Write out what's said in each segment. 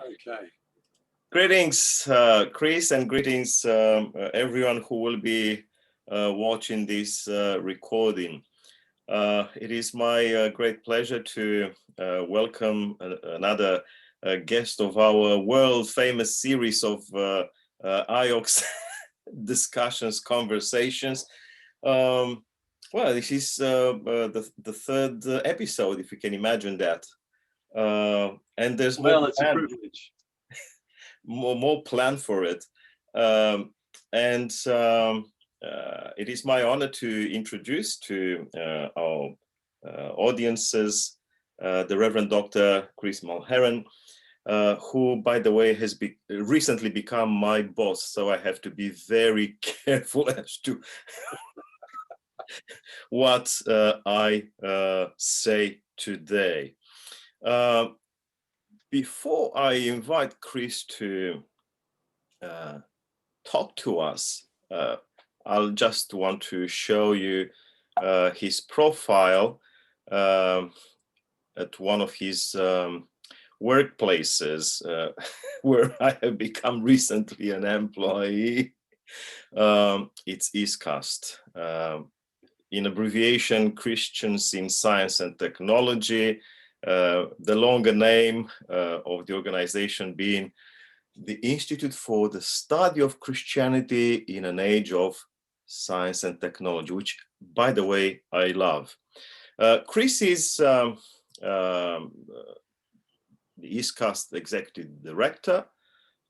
Okay. Greetings, Chris, and greetings everyone who will be watching this recording. It is my great pleasure to welcome another guest of our world-famous series of IOCS discussions, conversations. Well, this is the third episode, if you can imagine that. And there's well, it's a privilege. More plan for it. It is my honor to introduce to our audiences the Reverend Dr. Chris Mulherin, who, by the way, has recently become my boss, so I have to be very careful as to what I say today. Before I invite Chris to talk to us, I'll just want to show you his profile at one of his workplaces where I have become recently an employee. It's ISCAST, in abbreviation, Christians in Science and Technology. The longer name of the organization being the Institute for the Study of Christianity in an Age of Science and Technology, which, by the way, I love. Chris is the ISCAST Executive Director,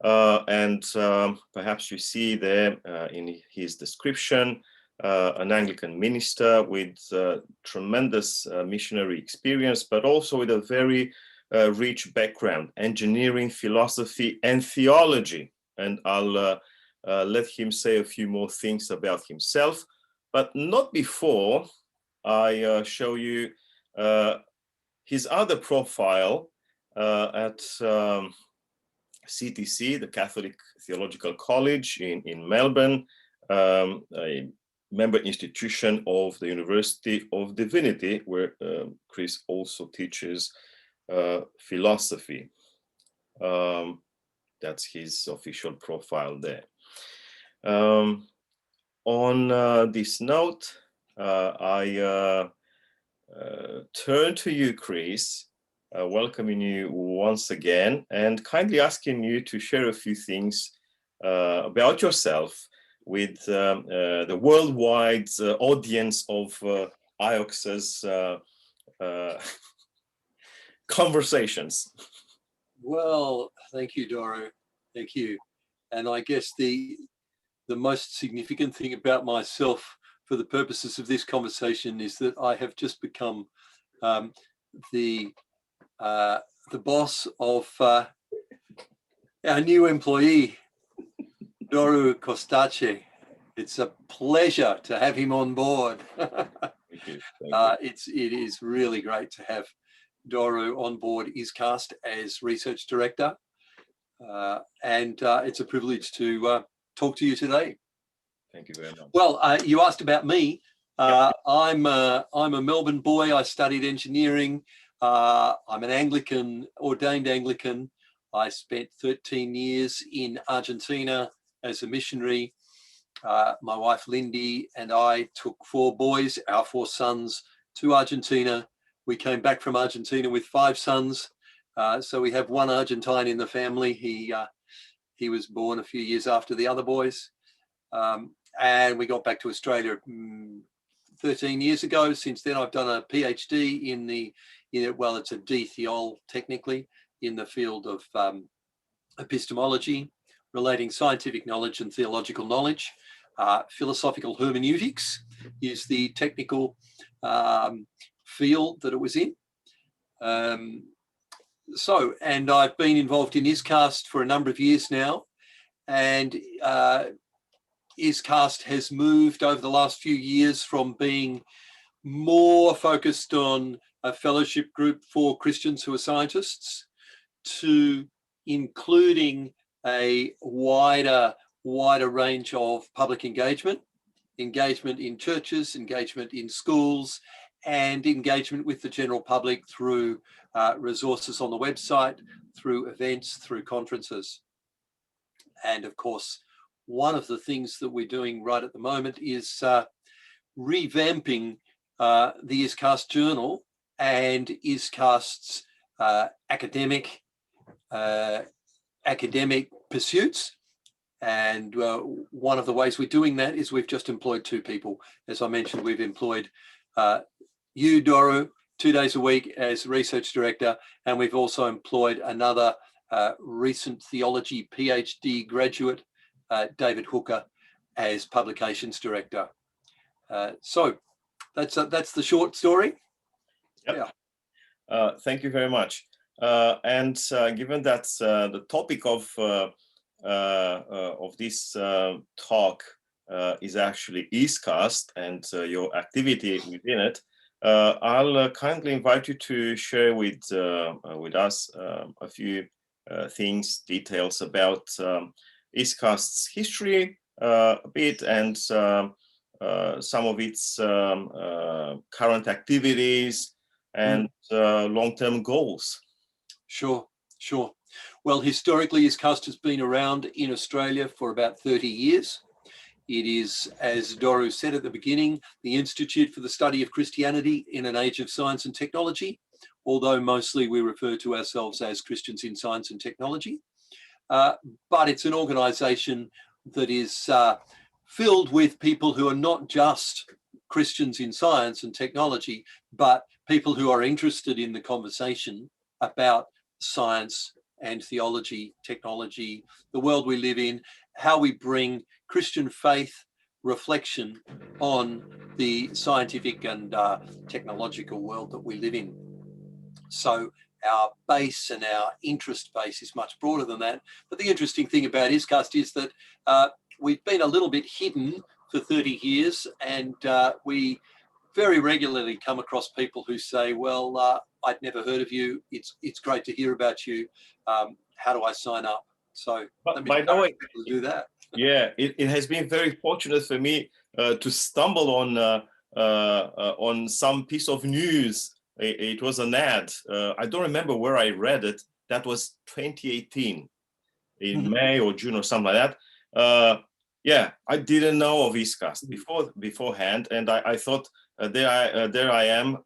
and perhaps you see there in his description, an Anglican minister with tremendous missionary experience, but also with a very rich background, engineering, philosophy, and theology. And I'll let him say a few more things about himself, but not before I show you his other profile at CTC, the Catholic Theological College in Melbourne, a member institution of the University of Divinity, where Chris also teaches philosophy. That's his official profile there. On this note, I turn to you, Chris, welcoming you once again and kindly asking you to share a few things about yourself with the worldwide audience of IOCS's conversations. Well, thank you, Doru. Thank you. And I guess the most significant thing about myself for the purposes of this conversation is that I have just become the boss of our new employee, Doru Costache. It's a pleasure to have him on board. Thank you. It is really great to have Doru on board ISCAST as research director, and it's a privilege to talk to you today. Thank you very much. Well, you asked about me. I'm a Melbourne boy. I studied engineering. I'm an Anglican, ordained Anglican. I spent 13 years in Argentina as a missionary. My wife Lindy and I took 4 boys, our 4 sons, to Argentina. We came back from Argentina with 5 sons. So we have 1 Argentine in the family. He was born a few years after the other boys. And we got back to Australia 13 years ago. Since then, I've done a PhD it's a DThol technically, in the field of epistemology, relating scientific knowledge and theological knowledge. Philosophical hermeneutics is the technical field that it was in. And I've been involved in ISCAST for a number of years now, and ISCAST has moved over the last few years from being more focused on a fellowship group for Christians who are scientists to including a wider range of public engagement in churches, engagement in schools, and engagement with the general public through resources on the website, through events, through conferences. And of course, one of the things that we're doing right at the moment is revamping the ISCAST journal and ISCAST's academic pursuits. And one of the ways we're doing that is we've just employed 2 people. As I mentioned, we've employed you, Doru, 2 days a week as research director, and we've also employed another recent theology PhD graduate, David Hooker, as publications director. So that's the short story. Yep. Yeah. Thank you very much. And given that the topic of this talk is actually ISCAST and your activity within it, I'll kindly invite you to share with us a few things, details about ISCAST's history a bit, and some of its current activities and long-term goals. Sure. Well, historically, ISCAST has been around in Australia for about 30 years. It is, as Doru said at the beginning, the Institute for the Study of Christianity in an Age of Science and Technology, although mostly we refer to ourselves as Christians in Science and Technology. But it's an organisation that is filled with people who are not just Christians in science and technology, but people who are interested in the conversation about science and theology, technology, the world we live in, how we bring Christian faith reflection on the scientific and technological world that we live in. So our base and our interest base is much broader than that. But the interesting thing about ISCAST is that we've been a little bit hidden for 30 years, and we very regularly come across people who say, well, I'd never heard of you. It's great to hear about you. How do I sign up? So by the way, people to do that. Yeah, it has been very fortunate for me to stumble on some piece of news. It was an ad. I don't remember where I read it. That was 2018 in May or June or something like that. Yeah, I didn't know of ISCAST beforehand, and I thought there I am,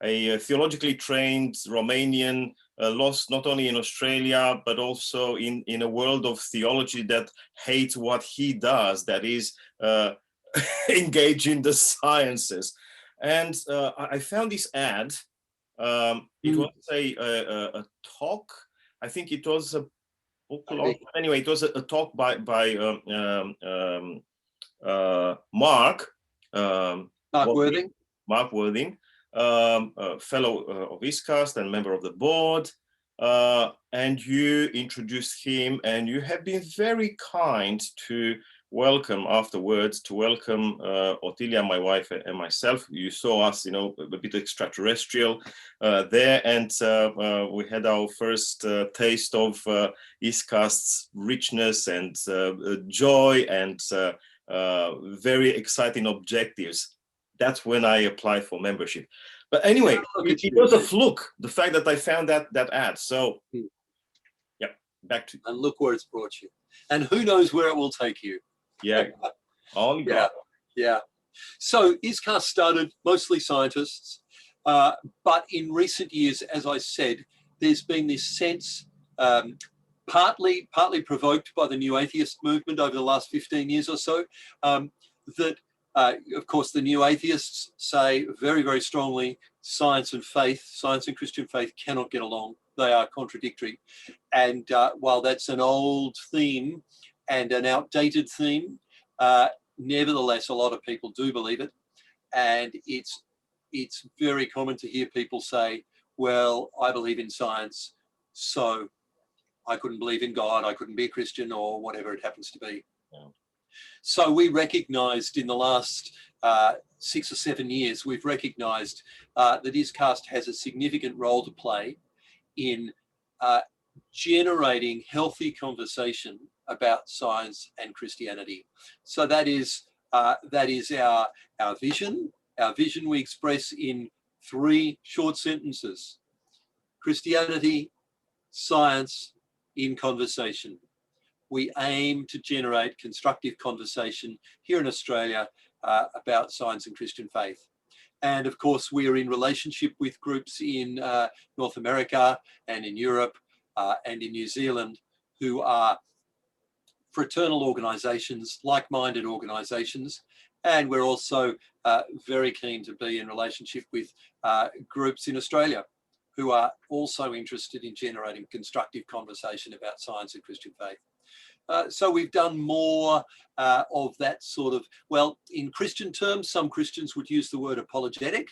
a theologically trained Romanian, lost not only in Australia but also in a world of theology that hates what he does, that is engage in the sciences. And I found this ad. It was a talk. I think it was a book. Anyway, it was a talk by Mark Worthing. Mark Worthing, a fellow of ISCAST and member of the board, and you introduced him, and you have been very kind to welcome afterwards, to welcome Otilia, my wife, and myself. You saw us, a bit extraterrestrial there, and we had our first taste of ISCAST's richness and joy and very exciting objectives. That's when I applied for membership. But anyway, it was a fluke, the fact that I found that ad. So, yeah, back to you. And look where it's brought you. And who knows where it will take you. Yeah. Only God. Yeah. So ISCAST started mostly scientists, but in recent years, as I said, there's been this sense, partly provoked by the New Atheist movement over the last 15 years or so, that of course, the New Atheists say very, very strongly science and faith, science and Christian faith cannot get along. They are contradictory. And while that's an old theme and an outdated theme, nevertheless, a lot of people do believe it. And it's very common to hear people say, well, I believe in science, so I couldn't believe in God, I couldn't be a Christian, or whatever it happens to be. Yeah. So we recognised in the last 6 or 7 years, we've recognised that ISCAST has a significant role to play in generating healthy conversation about science and Christianity. So that is our vision. Our vision we express in 3 short sentences. Christianity, science in conversation. We aim to generate constructive conversation here in Australia about science and Christian faith. And of course, we are in relationship with groups in North America and in Europe and in New Zealand who are fraternal organisations, like-minded organisations. And we're also very keen to be in relationship with groups in Australia who are also interested in generating constructive conversation about science and Christian faith. So we've done more of that sort of, well, in Christian terms, some Christians would use the word apologetic.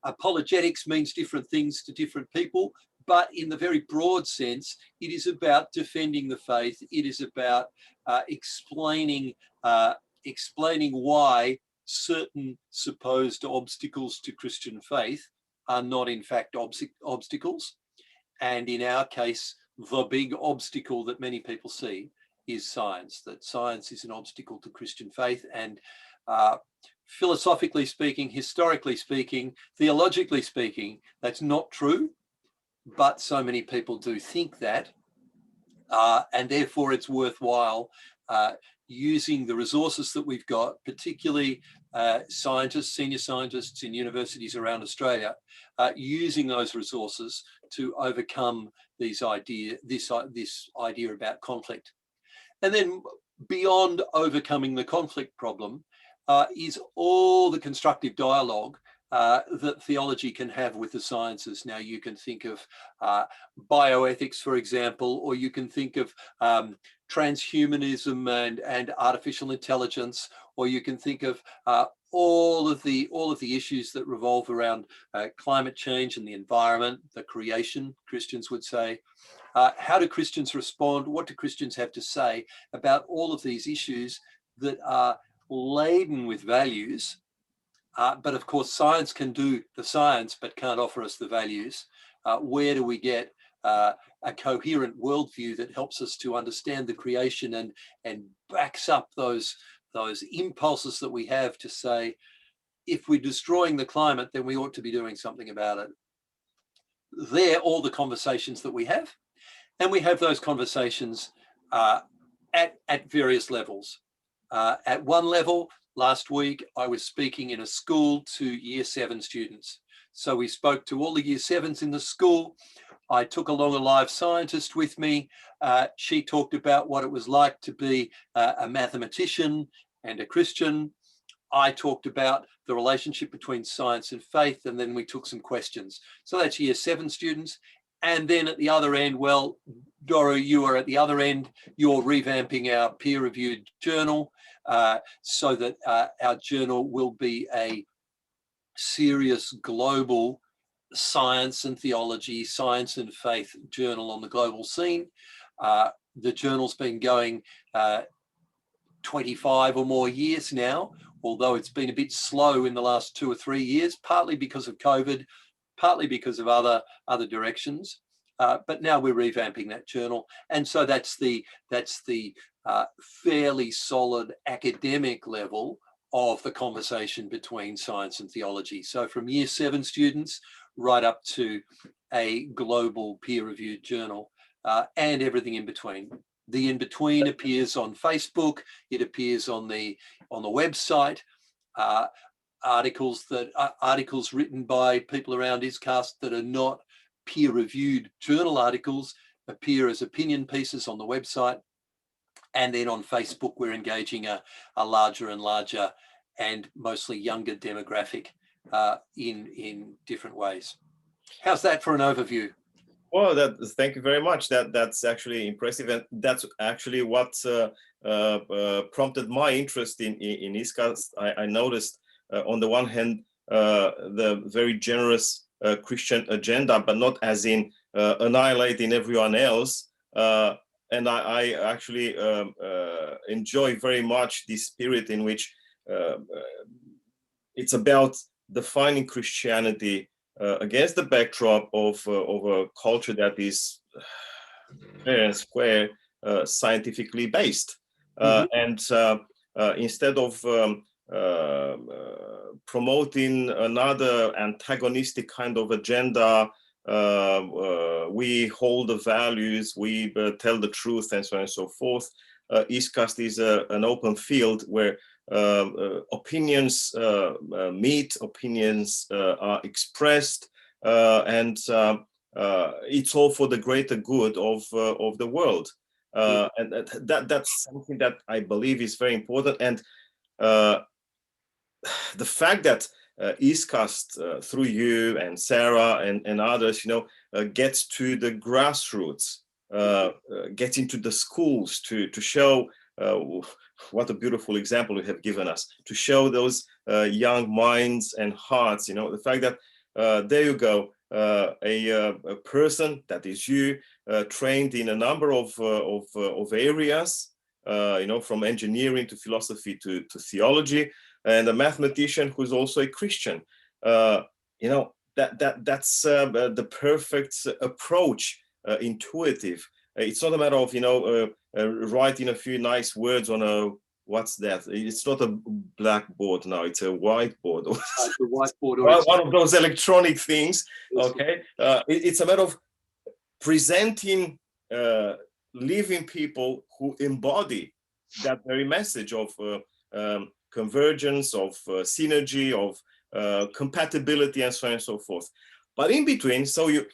Apologetics means different things to different people, but in the very broad sense, it is about defending the faith. It is about explaining why certain supposed obstacles to Christian faith are not in fact obstacles. And in our case, the big obstacle that many people see is science, that science is an obstacle to Christian faith. And philosophically speaking, historically speaking, theologically speaking, that's not true, but so many people do think that. And therefore it's worthwhile using the resources that we've got, particularly scientists, senior scientists in universities around Australia, using those resources to overcome this idea about conflict. And then beyond overcoming the conflict problem is all the constructive dialogue that theology can have with the sciences. Now you can think of bioethics, for example, or you can think of transhumanism and artificial intelligence, or you can think of all of the issues that revolve around climate change and the environment, the creation, Christians would say. How do Christians respond? What do Christians have to say about all of these issues that are laden with values? But of course, science can do the science, but can't offer us the values. Where do we get a coherent worldview that helps us to understand the creation and backs up those impulses that we have to say, if we're destroying the climate, then we ought to be doing something about it? They're all the conversations that we have. And we have those conversations at various levels. At one level, last week, I was speaking in a school to Year 7 students. So we spoke to all the Year 7s in the school. I took along a live scientist with me. She talked about what it was like to be a mathematician and a Christian. I talked about the relationship between science and faith, and then we took some questions. So that's Year 7 students. And then at the other end, well, Doru, you are at the other end. You're revamping our peer-reviewed journal so that our journal will be a serious global science and theology, science and faith journal on the global scene. The journal's been going 25 or more years now, although it's been a bit slow in the last 2 or 3 years, partly because of COVID, partly because of other directions. But now we're revamping that journal. And so that's the fairly solid academic level of the conversation between science and theology. So from Year 7 students right up to a global peer-reviewed journal and everything in between. The in-between appears on Facebook. It appears on the website. Articles written by people around ISCAST that are not peer-reviewed journal articles appear as opinion pieces on the website. And then on Facebook, we're engaging a larger and larger and mostly younger demographic in different ways. How's that for an overview? Well, thank you very much. That's actually impressive, and that's actually what prompted my interest in ISCAST. I noticed on the one hand the very generous Christian agenda, but not as in annihilating everyone else. And I actually enjoy very much this spirit in which it's about defining Christianity against the backdrop of a culture that is fair and square, scientifically based. And instead of promoting another antagonistic kind of agenda we hold the values, we tell the truth, and so on and so forth. ISCAST is an open field where opinions meet, opinions are expressed, and it's all for the greater good of the world. And that's something that I believe is very important. And the fact that ISCAST through you and Sarah and others, gets to the grassroots, get into the schools to show what a beautiful example you have given us, to show those young minds and hearts, the fact that there you go, a person that is you, trained in a number of areas, from engineering to philosophy to theology, and a mathematician who's also a Christian. That's the perfect approach, intuitive. It's not a matter of writing a few nice words on a, what's that? It's not a blackboard now, it's a whiteboard. It's a whiteboard, or one of those electronic things. Okay, it's a matter of presenting living people who embody that very message of convergence, of synergy, of compatibility, and so on and so forth. But in between, so you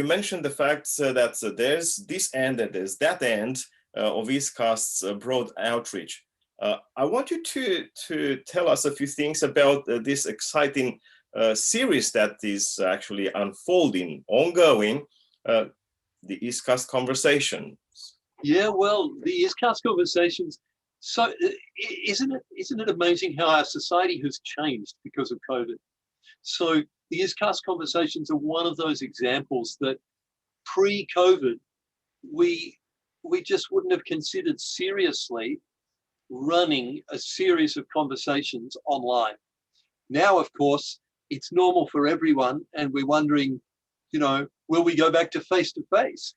mentioned the fact that there's this end and there's that end of ISCAST's broad outreach. I want you to tell us a few things about this exciting series that is actually unfolding, ongoing, the ISCAST Conversations. Yeah, well, the ISCAST Conversations. So, isn't it amazing how our society has changed because of COVID? So, the ISCAST Conversations are one of those examples that pre-COVID, we just wouldn't have considered seriously running a series of conversations online. Now, of course, it's normal for everyone, and we're wondering, will we go back to face-to-face?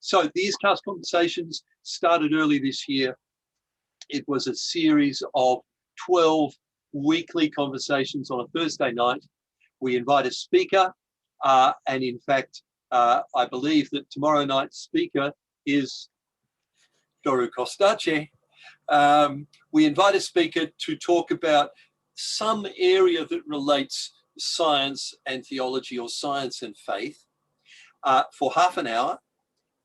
So the ISCAST Conversations started early this year. It was a series of 12 weekly conversations on a Thursday night. We invite a speaker, and in fact, I believe that tomorrow night's speaker is Doru Costache. We invite a speaker to talk about some area that relates science and theology, or science and faith, for half an hour.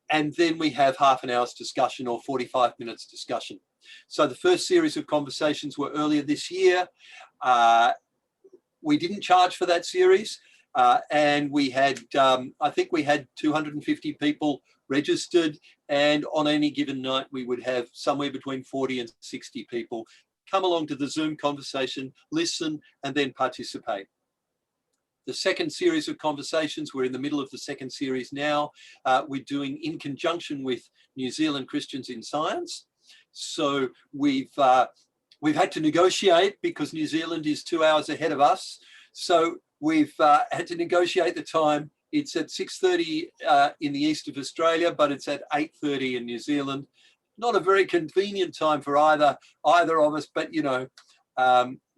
And then we have half an hour's discussion, or 45 minutes discussion. So the first series of conversations were earlier this year. We didn't charge for that series. And we had, I think we had 250 people registered. And on any given night, we would have somewhere between 40 and 60 people come along to the Zoom conversation, listen, and then participate. The second series of conversations, we're in the middle of the second series now. We're doing in conjunction with New Zealand Christians in Science. So we've had to negotiate because New Zealand is 2 hours ahead of us. So we've had to negotiate the time. It's at 6:30 in the east of Australia, but it's at 8:30 in New Zealand. Not a very convenient time for either of us, but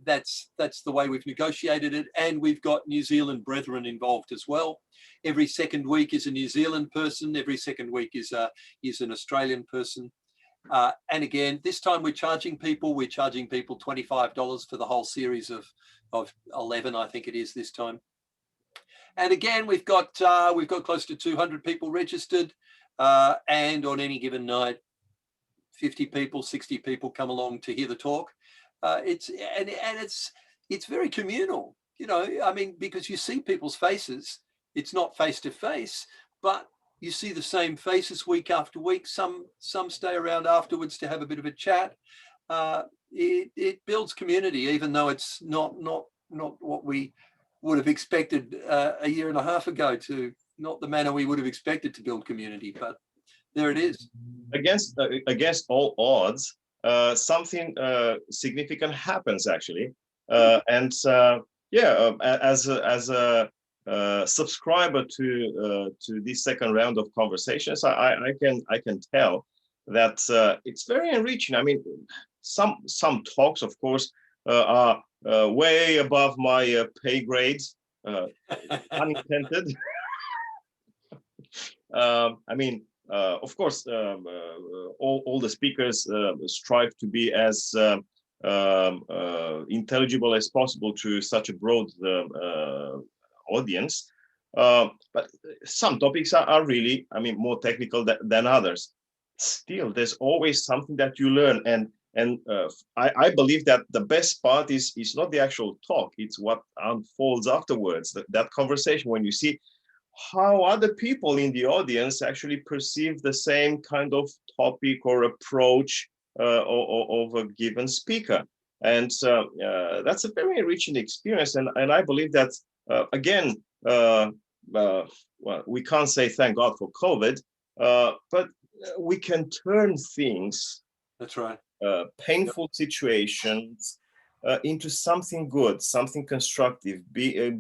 that's the way we've negotiated it. And we've got New Zealand brethren involved as well. Every second week is a New Zealand person. Every second week is an Australian person. And again, this time we're charging people $25 for the whole series of 11, I think it is this time. And again, we've got close to 200 people registered, and on any given night, 50 people, 60 people come along to hear the talk. It's very communal, because you see people's faces. It's not face to face, but you see the same faces week after week. Some stay around afterwards to have a bit of a chat. It builds community, even though it's not what we would have expected a year and a half ago, not the manner we would have expected to build community, but there it is. Against all odds, something significant happens actually, as a subscriber to this second round of conversations, I can tell that it's very enriching. I mean, some talks, of course, are way above my pay grades, unintended. I mean, of course, all the speakers strive to be as intelligible as possible to such a broad audience. But some topics are really, I mean, more technical than others. Still, there's always something that you learn, and I believe that the best part is not the actual talk; it's what unfolds afterwards. That conversation, when you see how other people in the audience actually perceive the same kind of topic or approach of a given speaker. And that's a very enriching experience. And I believe that, again, well, we can't say thank God for COVID, but we can turn things, That's right, painful situations, into something good, something constructive,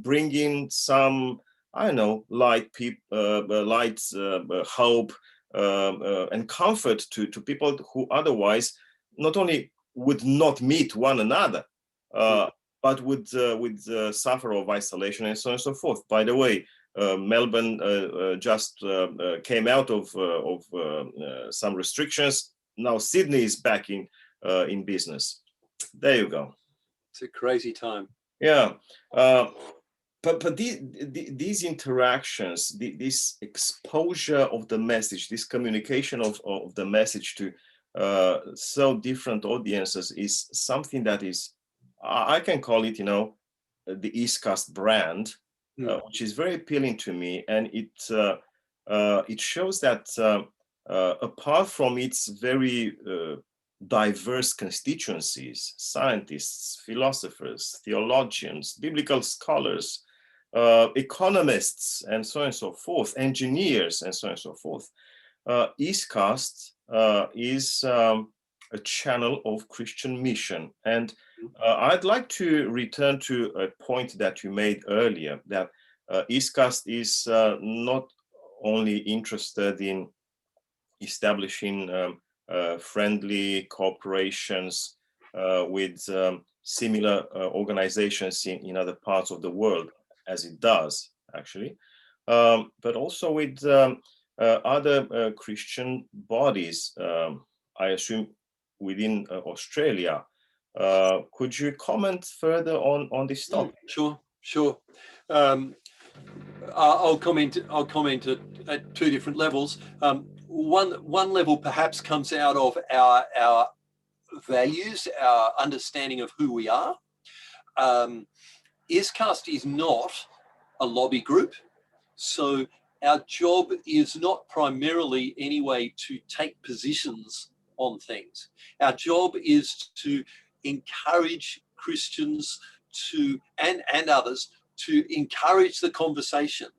bring in some, I don't know, light, hope, and comfort to people who otherwise not only would not meet one another, but would suffer of isolation and so on and so forth. By the way, Melbourne just came out of some restrictions. Now Sydney is back in business. There you go. it's a crazy time. Yeah. But these interactions, this exposure of the message, this communication of the message to so different audiences is something that is, I can call it, the ISCAST brand, which is very appealing to me, and it shows that apart from its very diverse constituencies, scientists, philosophers, theologians, biblical scholars, economists, and so on and so forth, engineers, and so on and so forth. ISCAST is a channel of Christian mission. And I'd like to return to a point that you made earlier, that ISCAST is not only interested in establishing friendly cooperations with similar organizations in other parts of the world, as it does, actually, but also with other Christian bodies, I assume within Australia. Could you comment further on this topic? Sure. I'll comment at two different levels. One level perhaps comes out of our values, our understanding of who we are. ISCAST is not a lobby group, so our job is not primarily anyway to take positions on things. Our job is to encourage Christians to and others to encourage the conversation.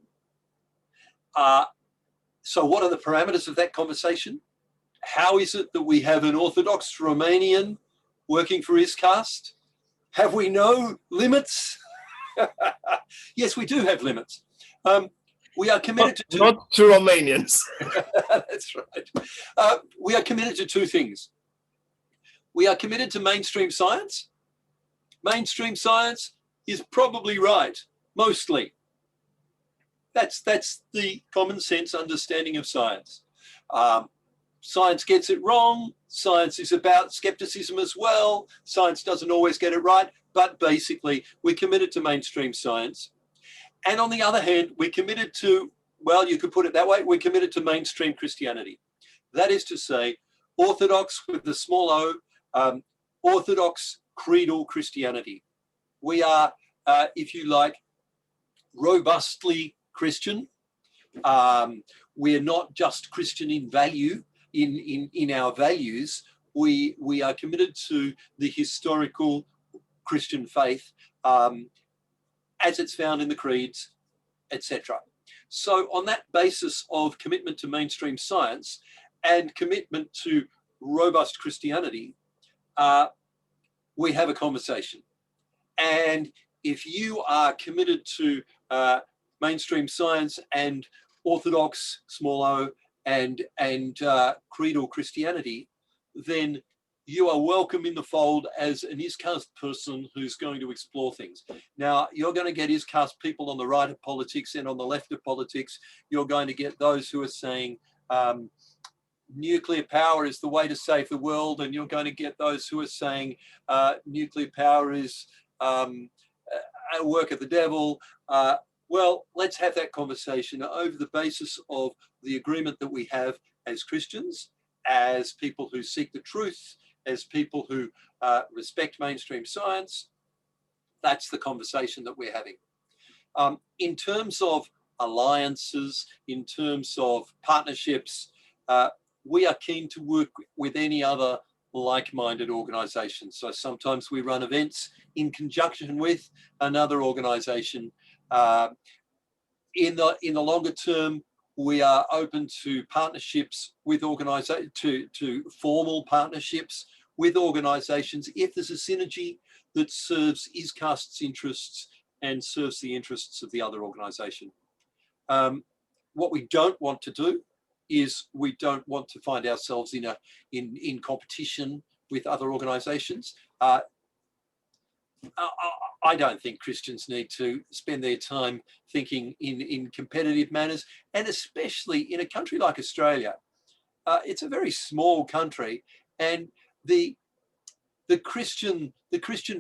So what are the parameters of that conversation? How is it that we have an Orthodox Romanian working for ISCAST? Have we no limits? Yes, we do have limits. We are committed to not to Romanians. That's right. We are committed to two things. We are committed to mainstream science. Mainstream science is probably right, mostly. That's the common sense understanding of science. Science gets it wrong. Science is about skepticism as well. Science doesn't always get it right, but basically we're committed to mainstream science. And on the other hand, we're committed to, well, you could put it that way, we're committed to mainstream Christianity. That is to say, Orthodox with the small o, Orthodox creedal Christianity. We are, if you like, robustly Christian. We're not just Christian in value, in our values. We are committed to the historical Christian faith as it's found in the creeds, etc. So on that basis of commitment to mainstream science and commitment to robust Christianity, we have a conversation. And if you are committed to mainstream science and Orthodox, small o, and creedal Christianity, then you are welcome in the fold as an ISCAST person who's going to explore things. Now, you're going to get ISCAST people on the right of politics and on the left of politics. You're going to get those who are saying nuclear power is the way to save the world, and you're going to get those who are saying nuclear power is a work of the devil. Well, let's have that conversation over the basis of the agreement that we have as Christians, as people who seek the truth, as people who respect mainstream science. That's the conversation that we're having. In terms of alliances, in terms of partnerships, we are keen to work with any other like-minded organisation. So sometimes we run events in conjunction with another organisation. In the longer term, we are open to partnerships with organisations, to formal partnerships with organisations if there's a synergy that serves ISCAST's interests and serves the interests of the other organisation. What we don't want to do is we don't want to find ourselves in competition with other organisations. I don't think Christians need to spend their time thinking in competitive manners, and especially in a country like Australia. It's a very small country, and the Christian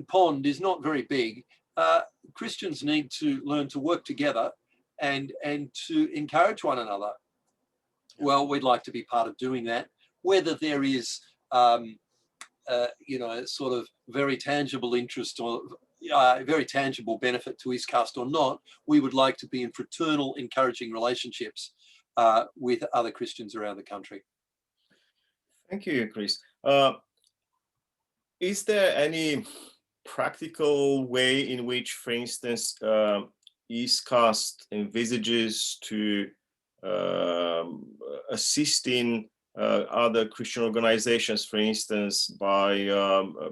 pond is not very big. Christians need to learn to work together and to encourage one another. Well, we'd like to be part of doing that. Whether there is sort of very tangible interest or very tangible benefit to ISCAST or not, we would like to be in fraternal, encouraging relationships with other Christians around the country. Thank you, Chris. Is there any practical way in which, for instance, ISCAST envisages to assist in other Christian organizations, for instance, by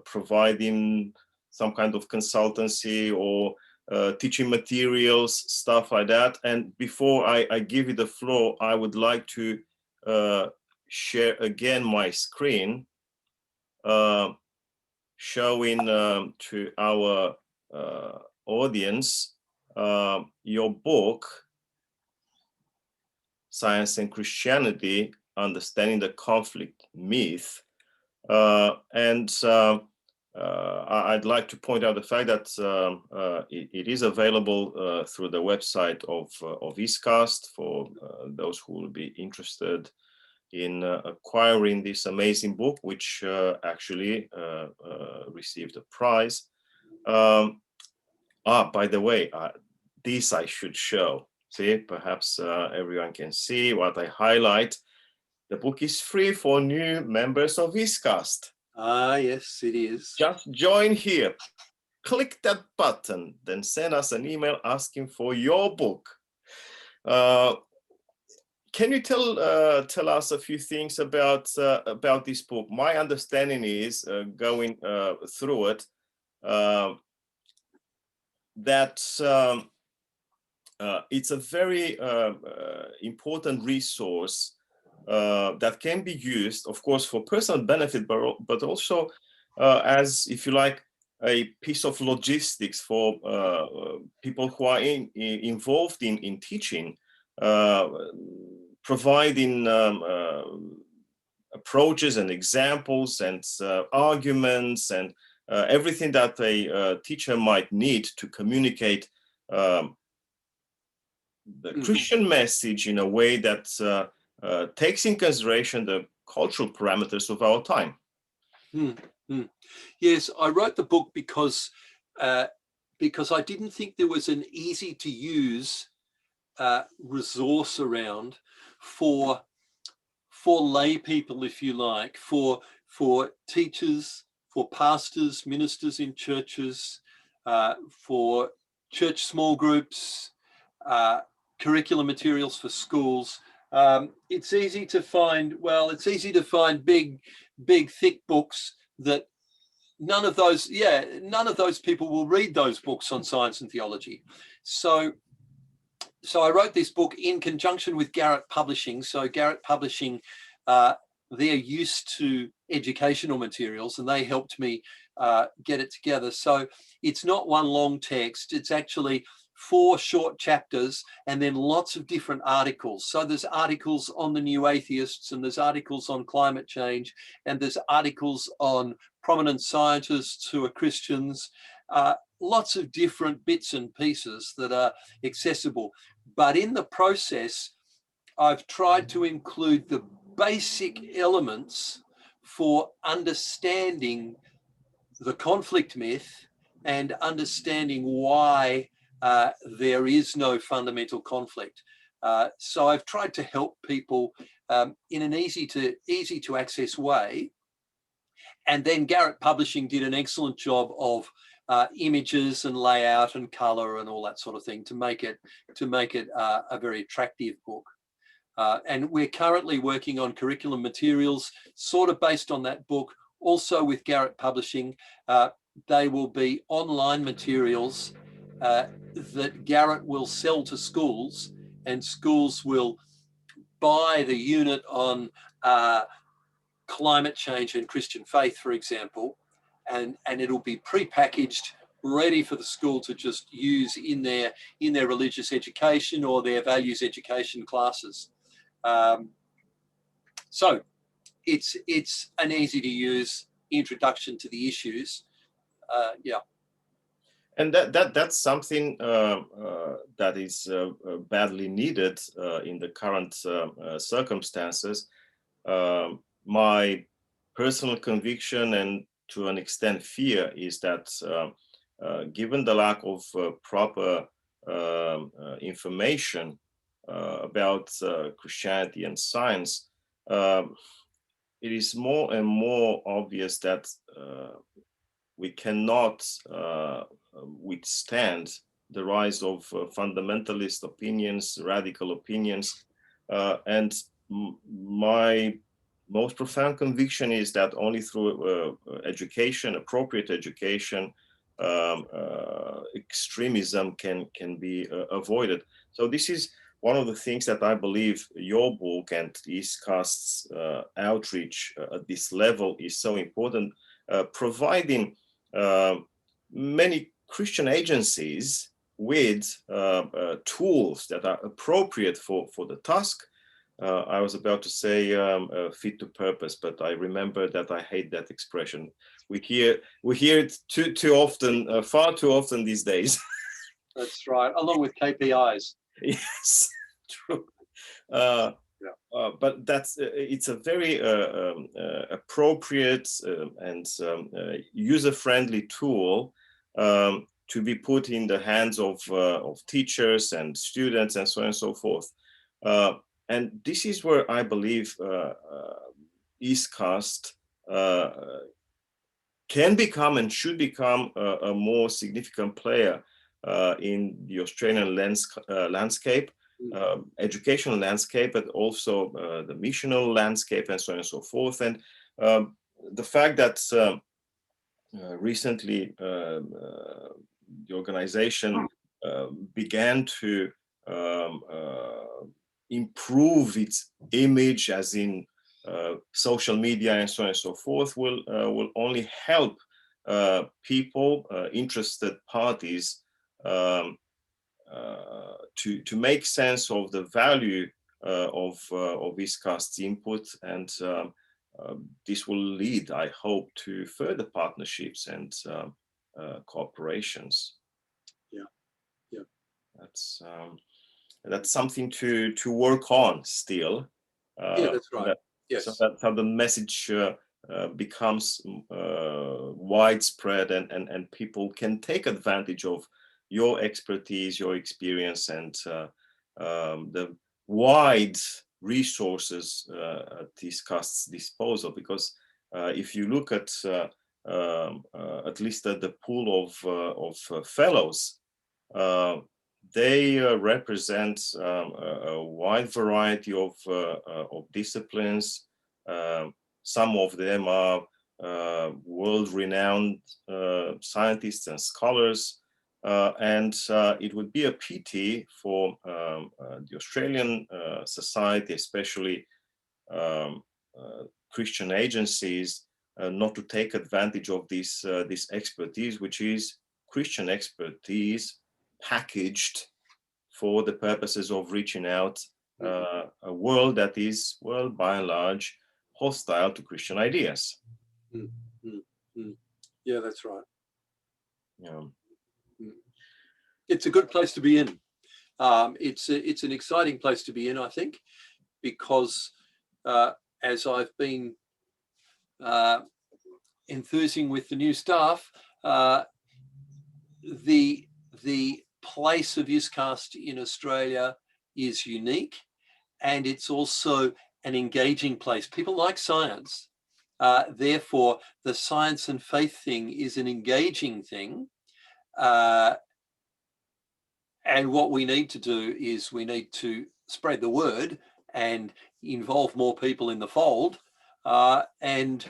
providing some kind of consultancy or teaching materials, stuff like that? And before I give you the floor, I would like to share again my screen, showing to our audience your book, Science and Christianity, Understanding the Conflict Myth. I'd like to point out the fact that it is available through the website of ISCAST for those who will be interested in acquiring this amazing book, which actually received a prize. By the way, this I should show. See, perhaps everyone can see what I highlight. The book is free for new members of ISCAST. Yes, it is. Just join here. Click that button, then send us an email asking for your book. Can you tell us a few things about this book? My understanding is, going through it, that it's a very important resource that can be used, of course, for personal benefit, but also as, if you like, a piece of logistics for people who are involved in teaching, providing approaches and examples and arguments and everything that a teacher might need to communicate the Christian message in a way that takes in consideration the cultural parameters of our time. Yes, I wrote the book because I didn't think there was an easy to use resource around for lay people, if you like, for teachers, for pastors, ministers in churches, for church small groups, curriculum materials for schools. It's easy to find, big, thick books that none of those people will read those books on science and theology. So I wrote this book in conjunction with Garrett Publishing. So Garrett Publishing they're used to educational materials, and they helped me get it together. So it's not one long text, it's actually 4 short chapters and then lots of different articles. So there's articles on the new atheists, and there's articles on climate change, and there's articles on prominent scientists who are Christians, lots of different bits and pieces that are accessible. But in the process, I've tried to include the basic elements for understanding the conflict myth and understanding why there is no fundamental conflict. So I've tried to help people in an easy to access way. And then Garrett Publishing did an excellent job of images and layout and color and all that sort of thing to make it a very attractive book. And we're currently working on curriculum materials, sort of based on that book. Also with Garrett Publishing, they will be online materials that Garrett will sell to schools, and schools will buy the unit on climate change and Christian faith, for example, and it'll be pre-packaged, ready for the school to just use in their religious education or their values education classes. So it's an easy to use introduction to the issues. Yeah. And that's something that is badly needed in the current circumstances. My personal conviction, and to an extent fear, is that given the lack of proper information about Christianity and science, it is more and more obvious that we cannot withstand the rise of fundamentalist opinions, radical opinions, and my most profound conviction is that only through education, appropriate education, extremism can be avoided. So this is one of the things that I believe your book and ISCAST's outreach at this level is so important, providing many Christian agencies with tools that are appropriate for the task. I was about to say fit to purpose, but I remember that I hate that expression. We hear it too often, far too often these days. That's right, along with KPIs. Yes, true. But it's a very appropriate and user-friendly tool to be put in the hands of teachers and students and so on and so forth. And this is where I believe ISCAST can become and should become a more significant player in the Australian landscape, educational landscape, but also the missional landscape and so on and so forth. And the fact that recently the organization began to improve its image, as in social media and so on and so forth, will only help people, interested parties, to make sense of the value of ISCAST's input, and this will lead, I hope, to further partnerships and cooperations. Yeah. That's something to work on still. Yeah, that's right. Yes. So that's how the message becomes widespread, and people can take advantage of your expertise, your experience, and the wide resources at ISCAST's disposal. Because if you look at least at the pool of fellows, they represent a wide variety of disciplines. Some of them are world-renowned scientists and scholars, and it would be a pity for the Australian society, especially Christian agencies not to take advantage of this expertise, which is Christian expertise packaged for the purposes of reaching out a world that is, well, by and large, hostile to Christian ideas. Yeah, that's right. Yeah. It's a good place to be in. It's an exciting place to be in, I think, because as I've been enthusing with the new staff, the place of ISCAST in Australia is unique, and it's also an engaging place. People like science. Therefore, the science and faith thing is an engaging thing. And what we need to do is we need to spread the word and involve more people in the fold, and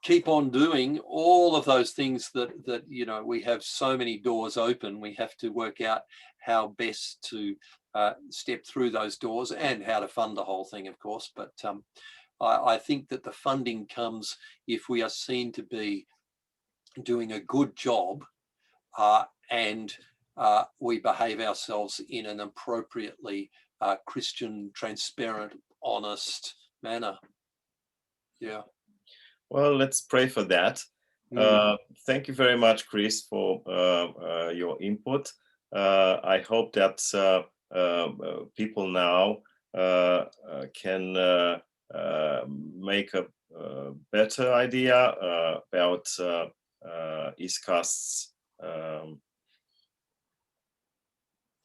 keep on doing all of those things that you know, we have so many doors open. We have to work out how best to step through those doors and how to fund the whole thing, of course. But I think that the funding comes if we are seen to be doing a good job, and we behave ourselves in an appropriately Christian, transparent, honest manner. Yeah. Well, let's pray for that. Thank you very much, Chris, for your input. I hope that people now can make a better idea about ISCAST's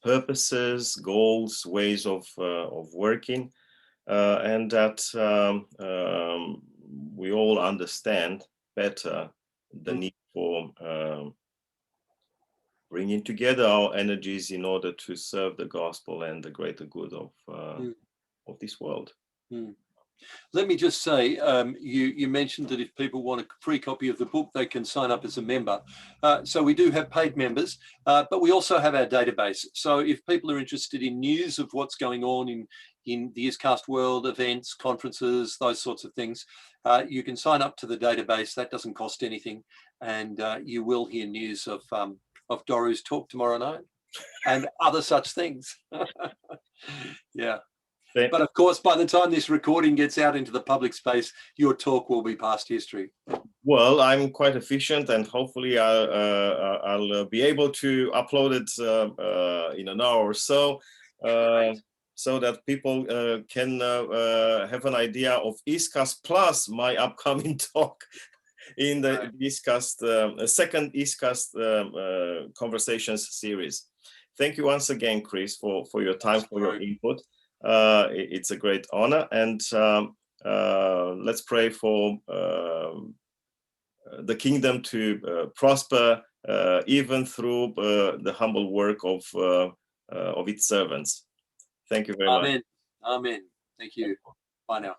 purposes, goals, ways of working, and that we all understand better the need for bringing together our energies in order to serve the gospel and the greater good of this world. Let me just say, you mentioned that if people want a free copy of the book, they can sign up as a member. So we do have paid members, but we also have our database. So if people are interested in news of what's going on in the ISCAST world, events, conferences, those sorts of things, you can sign up to the database. That doesn't cost anything. And you will hear news of Doru's talk tomorrow night and other such things. Yeah. But of course, by the time this recording gets out into the public space, your talk will be past history. Well, I'm quite efficient, and hopefully I'll be able to upload it in an hour or so, so that people can have an idea of ISCAST plus my upcoming talk in the ISCAST, second ISCAST Conversations series. Thank you once again, Chris, for your time, for your input. It's a great honor, and let's pray for the kingdom to prosper even through the humble work of its servants. Thank you very much. Amen. Amen. Thank you. Bye now.